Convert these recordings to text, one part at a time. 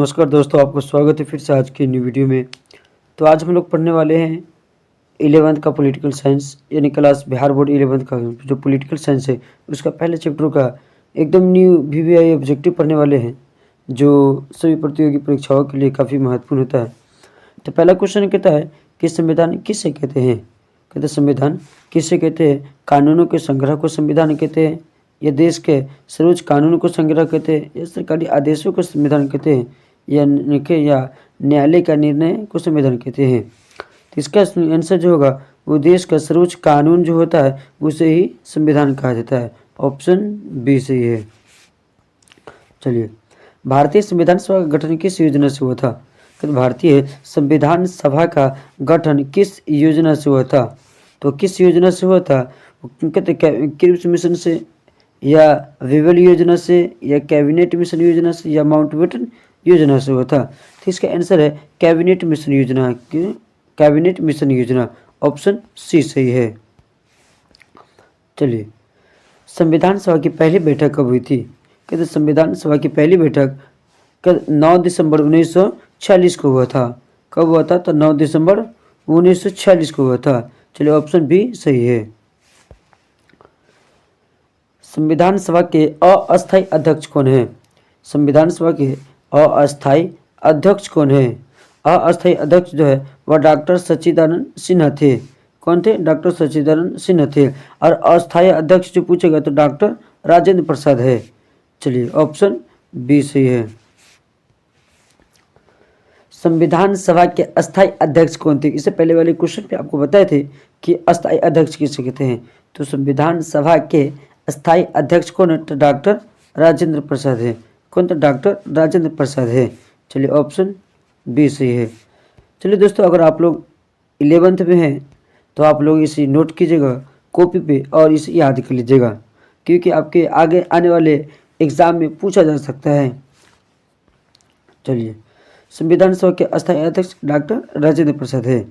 नमस्कार दोस्तों, आपको स्वागत है फिर से आज की न्यू वीडियो में। तो आज हम लोग पढ़ने वाले हैं 11th का पॉलिटिकल साइंस, यानी क्लास बिहार बोर्ड 11th का जो पॉलिटिकल साइंस है उसका पहले चैप्टर का एकदम न्यू वीवीआई ऑब्जेक्टिव पढ़ने वाले हैं, जो सभी प्रतियोगी परीक्षाओं के लिए काफ़ी महत्वपूर्ण होता है। तो पहला क्वेश्चन कहता है कि संविधान किसे कहते हैं। कहते हैं संविधान किसे कहते हैं। कानूनों के संग्रह को संविधान कहते हैं, या देश के सर्वोच्च कानून को संग्रह कहते हैं, या सरकारी आदेशों को संविधान कहते हैं, या न्यायालय का निर्णय को संविधान कहते हैं। तो इसका आंसर जो होगा वो देश का सर्वोच्च कानून जो होता है उसे ही संविधान कहा जाता है। ऑप्शन बी सही है। चलिए, भारतीय संविधान सभा का गठन किस योजना से हुआ था। तो भारतीय संविधान सभा का गठन किस योजना से हुआ था। तो किस योजना से हुआ था, कहते क्रिप्स मिशन से, या विवेल योजना से, या कैबिनेट मिशन योजना से, या माउंटबेटन योजना से हुआ था। तो इसका आंसर है कैबिनेट मिशन योजना। कैबिनेट मिशन योजना, ऑप्शन सी सही है। चलिए, संविधान सभा की पहली बैठक कब हुई थी। कहते संविधान सभा की पहली बैठक 9 दिसंबर 1946 को हुआ था। कब हुआ था, तो 9 दिसंबर 1946 को हुआ था। चलिए, ऑप्शन बी सही है। संविधान सभा के अस्थायी अध्यक्ष कौन है। संविधान सभा के अस्थायी अध्यक्ष कौन है। अस्थायी अध्यक्ष जो है वह डॉक्टर सच्चिदानंद सिन्हा थे। कौन थे, डॉक्टर सच्चिदानंद सिन्हा थे। और अस्थायी अध्यक्ष जो पूछेगा तो डॉक्टर राजेंद्र प्रसाद है। चलिए, ऑप्शन बी सही है। संविधान सभा के अस्थायी अध्यक्ष कौन थे। इससे पहले वाले क्वेश्चन पे आपको बताए थे कि अस्थायी अध्यक्ष किसे कहते हैं। तो संविधान सभा के अस्थायी अध्यक्ष कौन है, तो डॉक्टर राजेंद्र प्रसाद है। कौन, तो डॉक्टर राजेंद्र प्रसाद है। चलिए, ऑप्शन बी सही है। चलिए दोस्तों, अगर आप लोग 11th में हैं तो आप लोग इसे नोट कीजिएगा कॉपी पे और इसे याद कर लीजिएगा, क्योंकि आपके आगे आने वाले एग्जाम में पूछा जा सकता है। चलिए, संविधान सभा के अस्थायी अध्यक्ष डॉक्टर राजेंद्र प्रसाद है।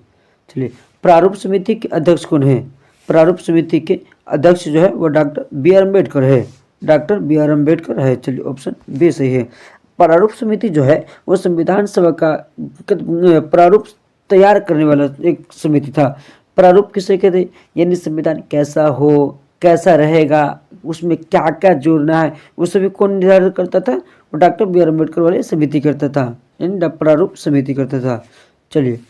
चलिए, प्रारूप समिति के अध्यक्ष कौन है। प्रारूप समिति के अध्यक्ष जो है वो डॉक्टर बी आर अम्बेडकर है। डॉक्टर बी आर अम्बेडकर है। चलिए, ऑप्शन बी सही है। प्रारूप समिति जो है वो संविधान सभा का प्रारूप तैयार करने वाला एक समिति था। प्रारूप किसे कहते, यानी संविधान कैसा हो, कैसा रहेगा, उसमें क्या क्या जोड़ना है, वो सभी कौन निर्धारित करता था, वो डॉक्टर बी आर अम्बेडकर वाले समिति करता था, यानी प्रारूप समिति करता था। चलिए,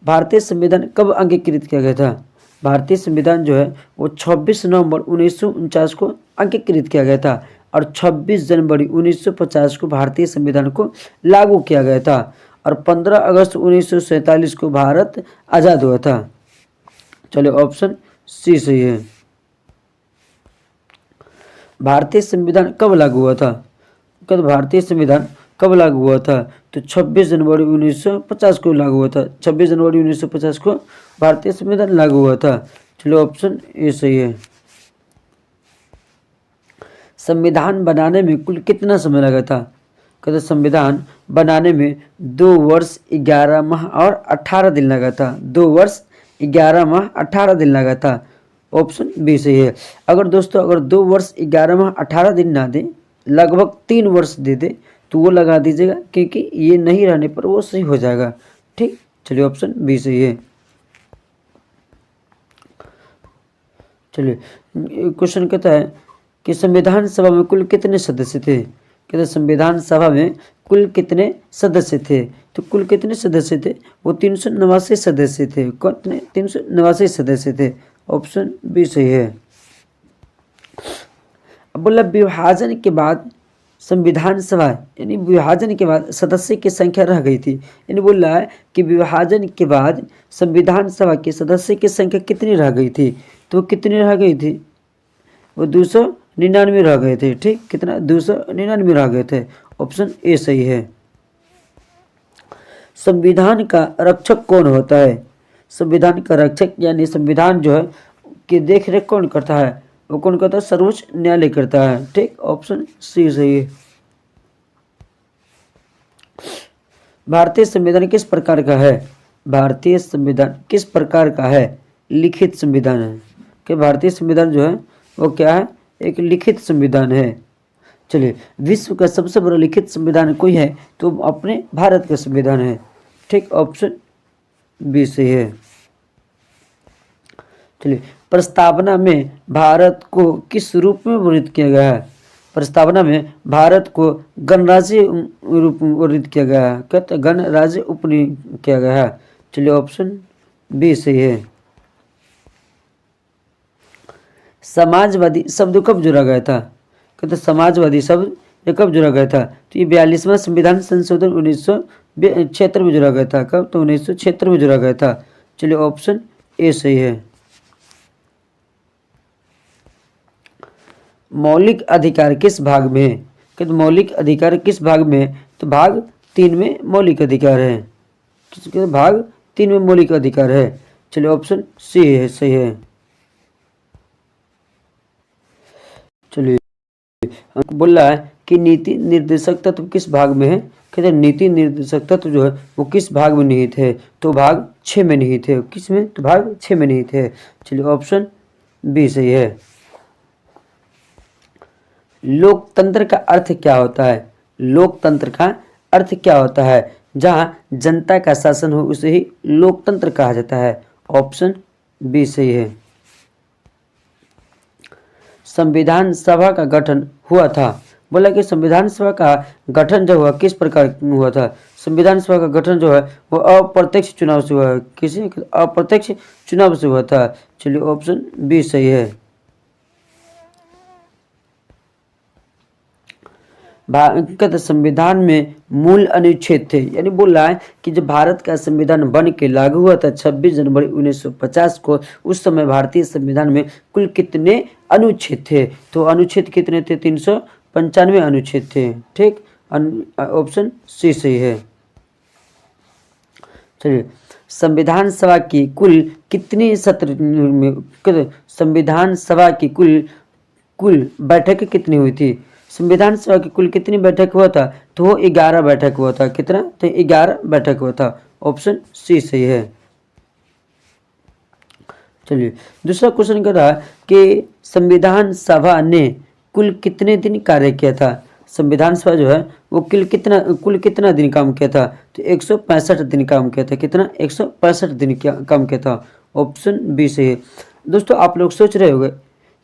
भारतीय संविधान कब अंगीकृत किया गया था। भारतीय संविधान जो है वो 26 नवंबर 1949 को अंगीकृत किया गया था, और 26 जनवरी 1950 को भारतीय संविधान को लागू किया गया था, और 15 अगस्त 1947 को भारत आज़ाद हुआ था। चलिए, ऑप्शन सी सही है। भारतीय संविधान कब लागू हुआ था। कब भारतीय संविधान कब लागू हुआ था, तो 26 जनवरी 1950 को लागू हुआ था। 26 जनवरी 1950 को भारतीय संविधान लागू हुआ था। चलो, ऑप्शन ए सही है। संविधान बनाने में कुल कितना समय लगा था। कहते संविधान बनाने में 2 वर्ष 11 माह और 18 दिन लगा था। 2 वर्ष 11 माह 18 दिन लगा था। ऑप्शन बी सही है। अगर दोस्तों 2 वर्ष 11 माह 18 दिन ना दे, लगभग 3 वर्ष दे दे, तो वो लगा दीजिएगा, क्योंकि ये नहीं रहने पर वो सही हो जाएगा। ठीक, चलिए, ऑप्शन बी सही है। चलिए, क्वेश्चन कहता है कि संविधान सभा में कुल कितने सदस्य थे। कहते संविधान सभा में कुल कितने सदस्य थे। तो कुल कितने सदस्य थे, वो 389 सदस्य थे। कितने, 389 सदस्य थे। ऑप्शन बी सही है। अब बोला विभाजन के बाद संविधान सभा, यानी विभाजन के बाद सदस्य की संख्या रह गई थी। यानी बोल रहा है कि विभाजन के बाद संविधान सभा के सदस्य की संख्या कितनी रह गई थी। तो कितनी रह गई थी, वो 299 रह गए थे। ठीक, कितना, 299 रह गए थे। ऑप्शन ए सही है। संविधान का रक्षक कौन होता है। संविधान का रक्षक, यानी संविधान जो है कि देख रेख कौन करता है, वो कौन करता है, सर्वोच्च न्यायालय करता है। ठीक, ऑप्शन सी सही है। भारतीय संविधान किस प्रकार का है। भारतीय संविधान किस प्रकार का है, लिखित संविधान है। कि भारतीय संविधान जो है वो क्या है, एक लिखित संविधान है। चलिए, विश्व का सबसे बड़ा लिखित संविधान कोई है तो अपने भारत का संविधान है। ठीक, ऑप्शन बी सही है। चलिए, प्रस्तावना में भारत को किस रूप में वर्णित किया गया है? प्रस्तावना में भारत को गणराज्य रूप में वर्णित किया गया है। कहते गणराज्य उपनीत किया गया है। चलिए, ऑप्शन बी सही है। समाजवादी शब्द कब जोड़ा गया था? कहते समाजवादी शब्द ये कब जोड़ा गया था? तो ये 42वां संविधान संशोधन 1976 में जोड़ा गया था। कब? तो 1976 में जोड़ा गया था। चलिए, ऑप्शन ए सही है। मौलिक अधिकार किस भाग में है? कहते मौलिक अधिकार किस भाग में है? तो भाग 3 में मौलिक अधिकार है। किसके भाग 3 में मौलिक अधिकार है। चलिए, ऑप्शन सी है सही है। चलिए, बोल रहा है कि नीति निर्देशक तत्व किस भाग में है? कहते हैं नीति निर्देशक तत्व जो है वो किस भाग में निहित है? तो भाग 6 में निहित है। किस में? तो भाग 6 में निहित है। चलिए, ऑप्शन बी सही है। लोकतंत्र का अर्थ क्या होता है? लोकतंत्र का अर्थ क्या होता है? जहां जनता का शासन हो उसे ही लोकतंत्र कहा जाता है। ऑप्शन बी सही है। संविधान सभा का गठन हुआ था। बोला कि संविधान सभा का गठन जो हुआ किस प्रकार हुआ था? संविधान सभा का गठन जो है वो अप्रत्यक्ष चुनाव से हुआ है। किसी अप्रत्यक्ष चुनाव से हुआ था। चलिए, ऑप्शन बी सही है। भारत संविधान में मूल अनुच्छेद थे, यानी बोल रहा है कि जब भारत का संविधान बन के लागू हुआ था 26 जनवरी 1950 को, उस समय भारतीय संविधान में कुल कितने अनुच्छेद थे? तो अनुच्छेद कितने थे? 395 अनुच्छेद थे। ठीक, ऑप्शन सी सही है। चलिए, संविधान सभा की कुल कितनी सत्र में संविधान सभा की कुल बैठक कितनी हुई थी? संविधान सभा की कुल कितनी बैठक हुआ था? तो वो 11 बैठक हुआ था। कितना? तो 11 बैठक हुआ था। ऑप्शन सी सही है। चलिए, दूसरा क्वेश्चन कर रहा है कि संविधान सभा ने कुल कितने दिन कार्य किया था? संविधान सभा जो है वो कुल कितना दिन काम किया था? तो 165 दिन काम किया था। कितना? 165 दिन काम किया था। ऑप्शन बी सही है। दोस्तों, आप लोग सोच रहे होंगे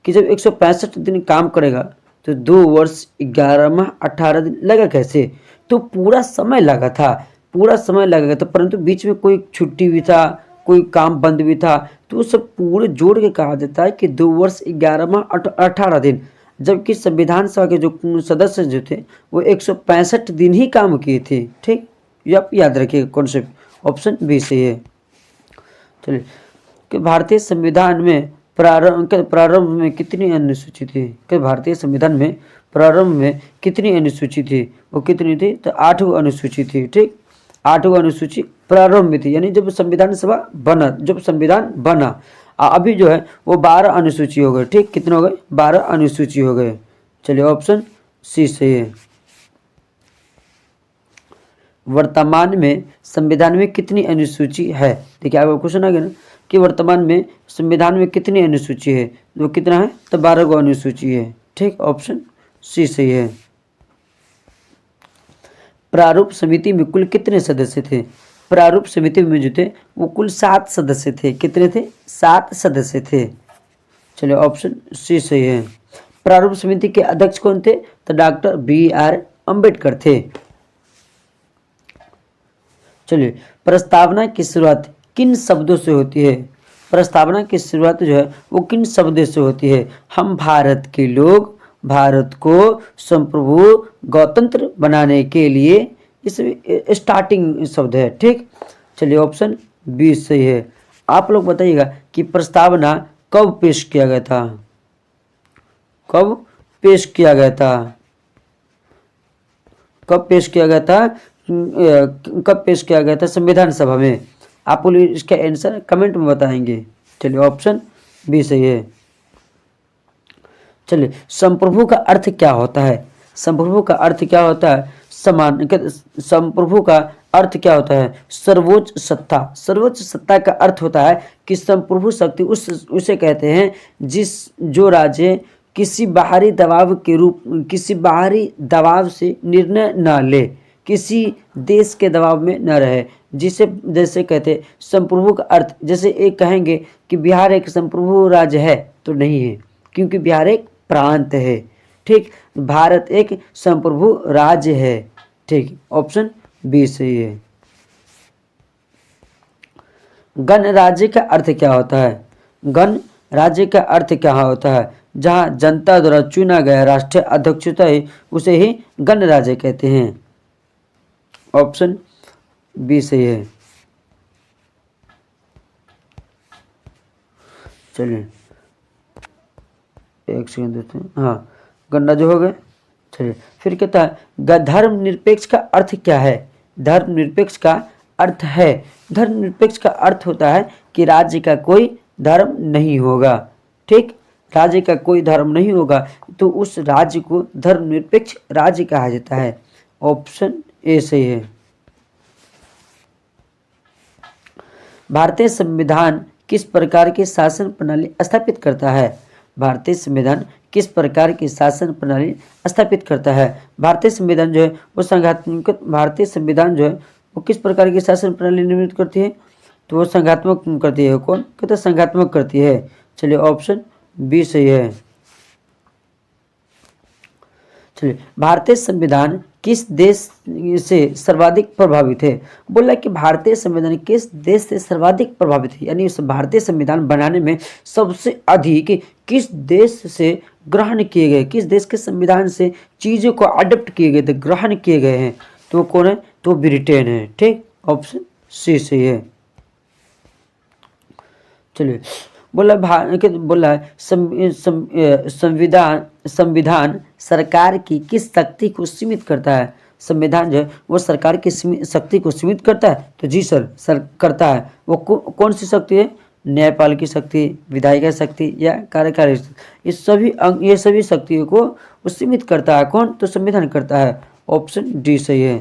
कि जब 165 दिन काम करेगा तो 2 वर्ष 11 माह 18 दिन लगा कैसे? तो पूरा समय लगा था, पूरा समय लगेगा था, परंतु बीच में कोई छुट्टी भी था, कोई काम बंद भी था, तो सब पूरे जोड़ के कहा जाता है कि 2 वर्ष 11 माह 18 दिन। जबकि संविधान सभा के जो सदस्य जो थे वो 165 दिन ही काम किए थे। ठीक, ये आप याद रखिएगा कॉन्सेप्ट। ऑप्शन बी सही है। चलिए, कि भारतीय संविधान में प्रारंभ में कितनी अनुसूची थी? कि भारतीय संविधान में प्रारंभ में कितनी अनुसूची थी? वो कितनी थी? तो 8 अनुसूची थी। ठीक, 8 अनुसूची प्रारंभ में थी, यानी जब संविधान सभा बना, जब संविधान बना। अभी जो है वो 12 अनुसूची हो गए। ठीक, कितने हो गए? 12 अनुसूची हो गए। चलिए, ऑप्शन सी सही है। वर्तमान में संविधान में कितनी अनुसूची है? देखिए, आपको क्वेश्चन आ गया ना कि वर्तमान में संविधान में कितनी अनुसूची है? वो कितना है? तो 12 अनुसूची है। ठीक, ऑप्शन सी सही है। प्रारूप समिति में कुल कितने सदस्य थे? प्रारूप समिति में जो थे वो कुल 7 सदस्य थे। कितने थे? 7 सदस्य थे। चलिए, ऑप्शन सी सही है। प्रारूप समिति के अध्यक्ष कौन थे? तो डॉक्टर BR अम्बेडकर थे। चलिए, प्रस्तावना की शुरुआत किन शब्दों से होती है? प्रस्तावना की शुरुआत जो है वो किन शब्दों से होती है? हम भारत के लोग भारत को संप्रभु गणतंत्र बनाने के लिए, इस स्टार्टिंग शब्द है। ठीक, चलिए, ऑप्शन बी सही है। आप लोग बताइएगा कि प्रस्तावना कब पेश किया गया था? कब पेश किया गया था? कब पेश किया गया था? कब पेश किया गया था संविधान सभा में? आप लोग इसका आंसर कमेंट में बताएंगे। चलिए, ऑप्शन बी सही है। चलिए, संप्रभु का अर्थ क्या होता है? संप्रभु का अर्थ क्या होता है? संप्रभु का अर्थ क्या होता है? सर्वोच्च सत्ता। सर्वोच्च सत्ता का अर्थ होता है कि संप्रभु शक्ति उसे कहते हैं जो राज्य किसी बाहरी दबाव से निर्णय न ले, किसी देश के दबाव में न रहे, जिसे जैसे कहते संप्रभु का अर्थ, जैसे एक कहेंगे कि बिहार एक संप्रभु राज्य है तो नहीं है, क्योंकि बिहार एक प्रांत है। ठीक, भारत एक संप्रभु राज्य है। ठीक, ऑप्शन बी सही है। गणराज्य का अर्थ क्या होता है? गणराज्य का अर्थ क्या होता है? जहां जनता द्वारा चुना गया राष्ट्रीय अध्यक्ष होता है उसे ही गणराज्य कहते हैं। ऑप्शन बी सही है। चलिए एक सेकंड देते हैं। हाँ, गणराज्य हो गए। चलिए फिर कहता है धर्मनिरपेक्ष का अर्थ क्या है? धर्मनिरपेक्ष का अर्थ है, धर्मनिरपेक्ष का अर्थ होता है कि राज्य का कोई धर्म नहीं होगा। ठीक, राज्य का कोई धर्म नहीं होगा तो उस राज्य को धर्मनिरपेक्ष राज्य कहा जाता है। ऑप्शन ए सही है। भारतीय संविधान किस प्रकार की शासन प्रणाली स्थापित करता है? भारतीय संविधान किस प्रकार की शासन प्रणाली स्थापित करता है? भारतीय संविधान जो है वो संघात्मक, भारतीय संविधान जो है वो किस प्रकार की शासन प्रणाली निर्मित करती है? तो वो संघात्मक करती है। कौन कहते हैं? संघात्मक करती है। चलिए ऑप्शन बी सही है। चलिए भारतीय संविधान किस देश से सर्वाधिक प्रभावित है? बोला कि भारतीय संविधान किस देश से सर्वाधिक प्रभावित है, यानी उस भारतीय संविधान बनाने में सबसे अधिक किस देश से ग्रहण किए गए, किस देश के संविधान से चीज़ों को अडॉप्ट किए गए थे, ग्रहण किए गए हैं, तो कौन है? तो ब्रिटेन है। ठीक, ऑप्शन सी सही है। चलिए बोला है संविधान सरकार की किस शक्ति को सीमित करता है? संविधान जो है वो सरकार की शक्ति को सीमित करता है। तो जी सर करता है। वो कौन सी शक्ति है? न्यायपालिकी शक्ति, विधायिका शक्ति या कार्यकारी शक्ति। ये सभी शक्तियों को वो सीमित करता है। कौन? तो संविधान करता है। ऑप्शन डी सही है।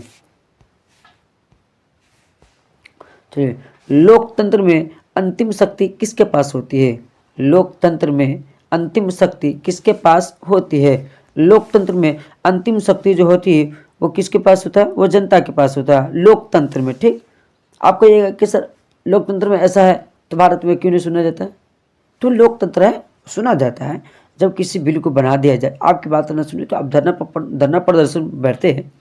चलिए लोकतंत्र में अंतिम शक्ति किसके पास होती है? लोकतंत्र में अंतिम शक्ति किसके पास होती है? लोकतंत्र में अंतिम शक्ति जो होती है वो किसके पास होता है? वो जनता के पास होता है लोकतंत्र में। ठीक, आपको ये कि सर लोकतंत्र में ऐसा है तो भारत में क्यों नहीं सुना जाता है? तो लोकतंत्र है, सुना जाता है। जब किसी बिल को बना दिया जाए, आपकी बात न सुने तो आप धरना प्रदर्शन बैठते हैं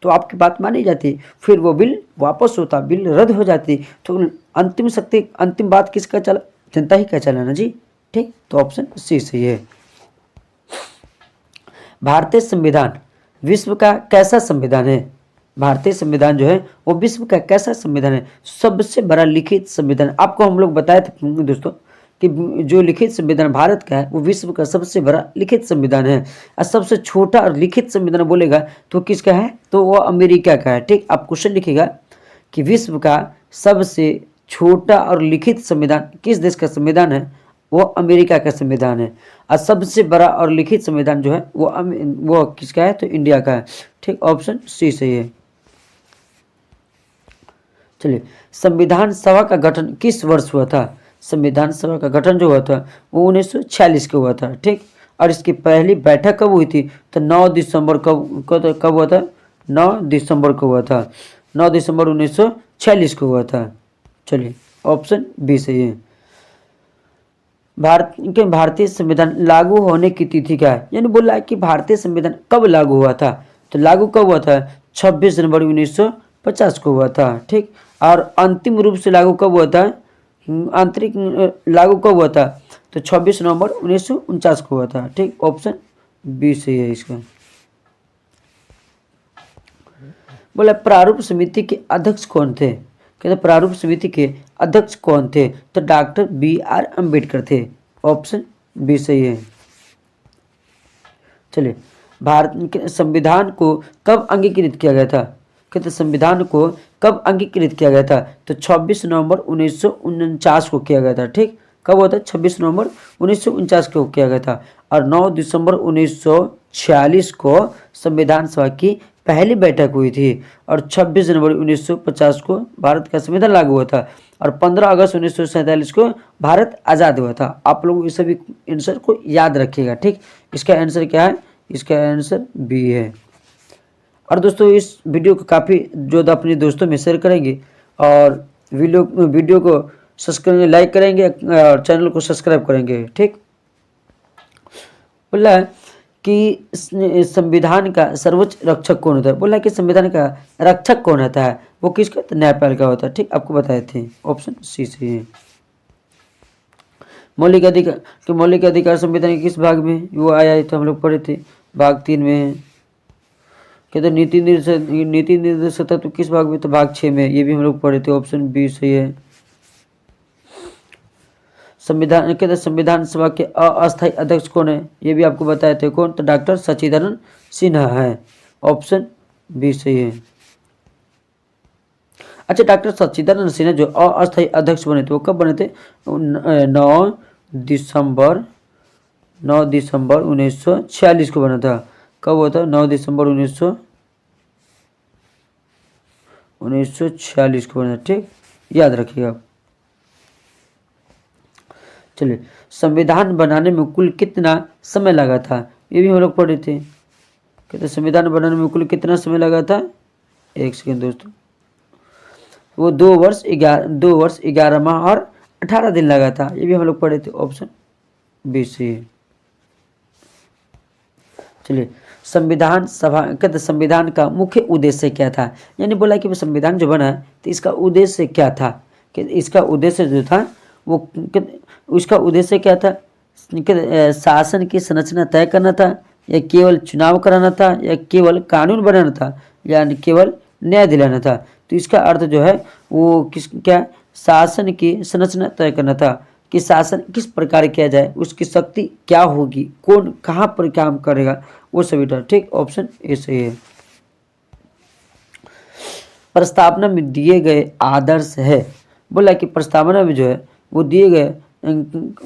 तो आपकी बात मानी जाती, फिर वो बिल वापस होता, बिल रद्द हो जाती, तो अंतिम शक्ति, अंतिम बात किसका चला? जनता ही का चला ना जी। ठीक, तो ऑप्शन सी सही है। भारतीय संविधान विश्व का कैसा संविधान है? भारतीय संविधान जो है वो विश्व का कैसा संविधान है? सबसे बड़ा लिखित संविधान। आपको हम लोग बताए थे दोस्तों कि जो लिखित संविधान भारत का है वो विश्व का सबसे बड़ा लिखित संविधान है। और सबसे छोटा और लिखित संविधान बोलेगा तो किसका है? तो वो अमेरिका का है। ठीक, आप क्वेश्चन लिखिएगा कि विश्व का सबसे छोटा और लिखित संविधान किस देश का संविधान है? वो अमेरिका का संविधान है। और सबसे बड़ा और लिखित संविधान जो है वो किसका है? तो इंडिया का है। ठीक, ऑप्शन सी सही है। चलिए संविधान सभा का गठन किस वर्ष हुआ था? संविधान सभा का गठन जो हुआ था वो 1946 को हुआ था। ठीक, और इसकी पहली बैठक कब हुई थी? तो 9 दिसंबर कब हुआ था? 9 दिसंबर को हुआ था। 9 दिसंबर 1946 को हुआ था। चलिए ऑप्शन बी सही है। भारतीय संविधान लागू होने की तिथि क्या है? यानी बोला है कि भारतीय संविधान कब लागू हुआ था? तो लागू कब हुआ था? 26 जनवरी 1950 को हुआ था। ठीक, और अंतिम रूप से लागू कब हुआ था? आंतरिक लागू कब हुआ था? तो 26 नवंबर 1949 को हुआ था। ठीक, ऑप्शन बी सही है इसका। बोला प्रारूप समिति के अध्यक्ष कौन थे? कहते प्रारूप समिति के अध्यक्ष कौन थे? तो डॉक्टर BR अम्बेडकर थे। ऑप्शन बी सही है। चलिए भारत के संविधान को कब अंगीकृत किया गया था? कहते संविधान को कब अंगीकृत किया गया था? तो 26 नवंबर 1949 को किया गया था। ठीक, कब हुआ था? 26 नवंबर 1949 को किया गया था। और 9 दिसंबर 1946 को संविधान सभा की पहली बैठक हुई थी और 26 जनवरी 1950 को भारत का संविधान लागू हुआ था और 15 अगस्त 1947 को भारत आज़ाद हुआ था। आप लोग इस सभी आंसर को याद रखिएगा, ठीक। इसका आंसर क्या है? इसका आंसर बी है। और दोस्तों इस वीडियो को काफ़ी जो अपने दोस्तों में शेयर करेंगे और वीडियो को सब्सक्राइब लाइक करेंगे और चैनल को सब्सक्राइब करेंगे, ठीक। बोला है कि संविधान का सर्वोच्च रक्षक कौन होता है? बोला कि संविधान का रक्षक कौन होता है? वो किसका? तो न्यायपालिका होता है, ठीक। आपको बताए थे, ऑप्शन सी सही है। मौलिक अधिकार संविधान के किस भाग में वो आया? तो हम लोग पढ़े थे, भाग 3 में है। कहते नीति निर्देश तत्व किस भाग में? तो भाग 6 में, ये भी हम लोग पढ़े थे, ऑप्शन बी सही है। संविधान कहते संविधान सभा के अस्थायी अध्यक्ष कौन है? ये भी आपको बताए थे, कौन? तो डॉक्टर सच्चिदानंद सिन्हा है, ऑप्शन बी सही है। अच्छा, डॉक्टर सच्चिदानंद सिन्हा जो अस्थायी अध्यक्ष बने थे वो कब बने थे? 9 दिसंबर 1946 को बना था। कब हुआ था? 9 दिसंबर 1946 को बना था, ठीक। याद रखिएगा आप। चलिए, संविधान बनाने में कुल कितना समय लगा था? ये भी हम लोग पढ़े थे। कहते संविधान बनाने में कुल कितना समय लगा था? एक सेकेंड दोस्तों, वो 2 वर्ष 11 माह और 18 दिन लगा था। ये भी हम लोग पढ़े थे, ऑप्शन बी सी है। चलिए, संविधान सभा कहते संविधान का मुख्य उद्देश्य क्या था? यानी बोला कि वो संविधान जो बना तो इसका उद्देश्य क्या था? कि इसका उद्देश्य जो था वो उसका उद्देश्य क्या था? शासन की संरचना तय करना था, या केवल चुनाव कराना था, या केवल कानून बनाना था, या केवल न्याय दिलाना था? तो इसका अर्थ जो है वो क्या? शासन की संरचना तय करना था कि शासन किस प्रकार किया जाए, उसकी शक्ति क्या होगी, कौन कहाँ पर काम करेगा, वो सभी था, ठीक। ऑप्शन ए सही है। प्रस्तावना में दिए गए आदर्श है। बोला कि प्रस्तावना में जो है वो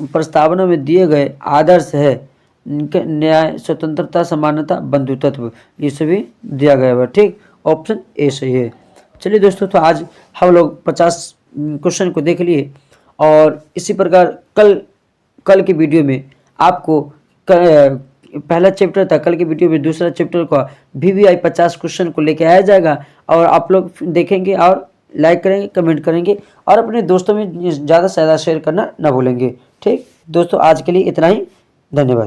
प्रस्तावना में दिए गए आदर्श है न्याय, स्वतंत्रता, समानता, बंधुत्व, ये सभी दिया गया है, ठीक। ऑप्शन ए सही है। चलिए दोस्तों, तो आज हम लोग 50 क्वेश्चन को देख लिए और इसी प्रकार कल की वीडियो में आपको पहला चैप्टर था, कल की वीडियो में दूसरा चैप्टर का VVI 50 क्वेश्चन को लेके आया जाएगा और आप लोग देखेंगे और लाइक करेंगे, कमेंट करेंगे और अपने दोस्तों में ज़्यादा से ज़्यादा शेयर करना ना भूलेंगे, ठीक। दोस्तों आज के लिए इतना ही, धन्यवाद।